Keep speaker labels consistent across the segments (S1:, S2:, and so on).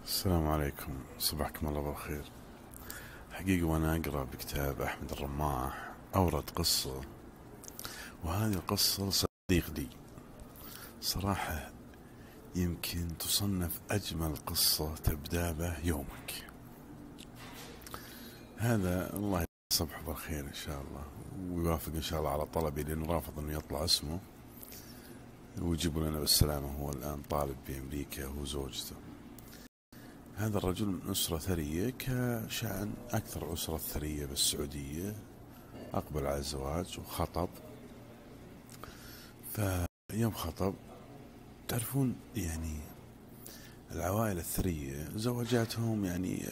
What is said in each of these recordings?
S1: السلام عليكم، صباحكم الله بالخير. حقيقة وأنا أقرأ بكتاب أحمد الرماح أورد قصة، وهذه القصة صديق لي صراحة يمكن تصنف أجمل قصة تبدأ به يومك. هذا الله يصبح بالخير إن شاء الله، ويوافق إن شاء الله على طلبي، لأنه رافض أنه يطلع اسمه ويجيبوا لنا بالسلامة. هو الآن طالب بأمريكا هو وزوجته. هذا الرجل من أسرة ثرية كشأن أكثر أسرة ثرية بالسعودية، أقبل على الزواج وخطب. فيوم خطب تعرفون يعني العوائل الثرية زواجاتهم يعني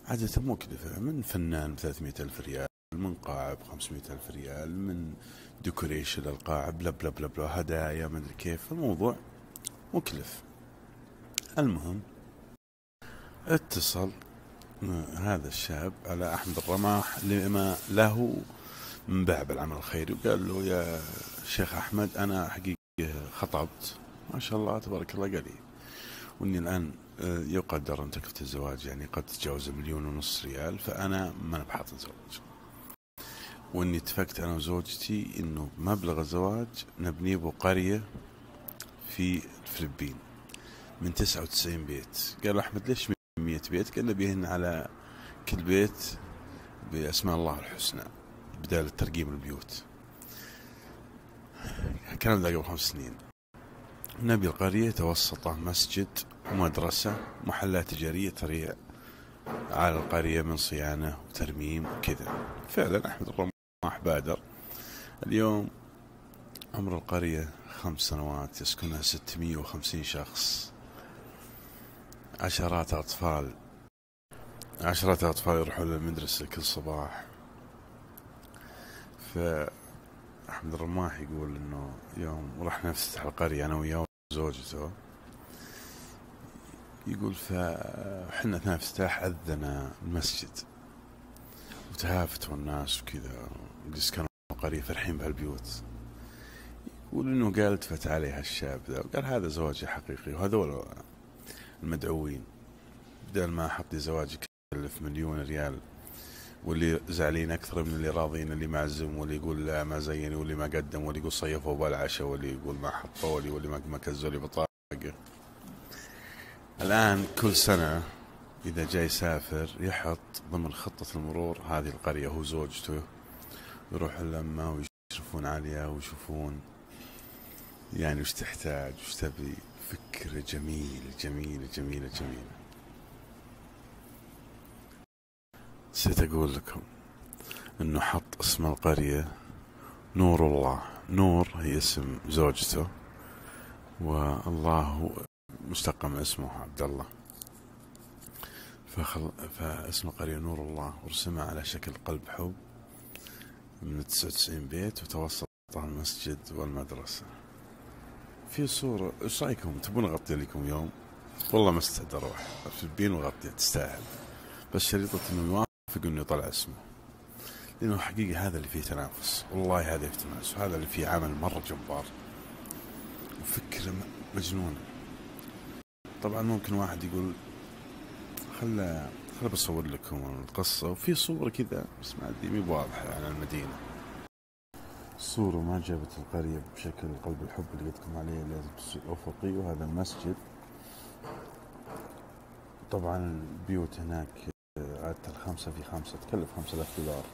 S1: عادة مكلفة، من فنان 300 ألف ريال، من قاعة 500 ألف ريال، من ديكوريشن للقاعة بلا بلا بلا بلا، هدايا ما أدري كيف، الموضوع مكلف. المهم اتصل هذا الشاب على أحمد الرماح لما له من باب العمل الخيري، وقال له: يا شيخ أحمد، أنا حقيقة خطبت ما شاء الله تبارك الله قليل، وإني الآن يقدر أن تكلفة الزواج يعني قد تتجاوز 1.5 مليون ريال، فأنا ما أنا بحاط الزواج، وإني اتفقت أنا وزوجتي إنه مبلغ الزواج نبنيه بقرية في الفلبين من 99 بيت. قال أحمد: ليش 100 بيت؟ قال: نبيهن على كل بيت بأسماء الله الحسنى بدال الترقيم البيوت. الكلام ذا قبل 5 سنين. نبي القرية توسطه مسجد ومدرسة، محلات تجارية تريع على القرية من صيانة وترميم وكذا. فعلا أحمد الرماح بادر. اليوم عمر القرية 5 سنوات، يسكنها 650 شخص، عشرات أطفال يروحون للمدرسة كل صباح. فأحمد الرماح يقول إنه يوم رحنا نفتح القرية أنا وياه وزوجته، يقول فحنا أثناء افتتاح أذن المسجد وتهافتوا الناس وكذا، وجلس كانوا القرية فرحين بهالبيوت. يقول إنه قال التفت عليها الشاب ذا وقال: هذا زواجي حقيقي، وهذول المدعوين بدل ما أحط لي زواجي يكلف 1 مليون ريال، واللي زعلين أكثر من اللي راضين، اللي معزم واللي يقول لا ما زيني، واللي ما قدم، واللي يقول صيفوا بالعشاء، واللي يقول ما حطوا لي، واللي ما كزوا لي بطاقة. الآن كل سنة إذا جاي يسافر يحط ضمن خطة المرور هذه القرية هو وزوجته، يروح لما ويشرفون عليها ويشوفون يعني وش تحتاج وش تبي. فكرة جميلة جميلة جميلة جميلة. نسيت أقول لكم إنه حط اسم القرية نور الله. نور هي اسم زوجته، والله هو مشتق من اسمه عبد الله، فاسم القرية نور الله، ورسمها على شكل قلب حب من 99 بيت، وتوسطها المسجد والمدرسة. في صورة، ايش رايكم؟ تبون اغطي لكم يوم؟ والله ما استعد اروح في البين وغطي، تستاهل، بس شريطة انه يوافق انه يطلع اسمه، لانه حقيقة هذا اللي فيه تنافس، والله هذا فيه تنافس، وهذا اللي فيه عمل مرة جبار وفكرة مجنونة. طبعا ممكن واحد يقول خل بصور لكم القصة، وفي صورة كذا بس ما ادري مي واضحة على المدينة، الصورة ما جابت القرية بشكل قلب الحب اللي قلتكم عليه الأفقي، وهذا المسجد. طبعا البيوت هناك عادة 5 في 5 تكلف 5000 دولار.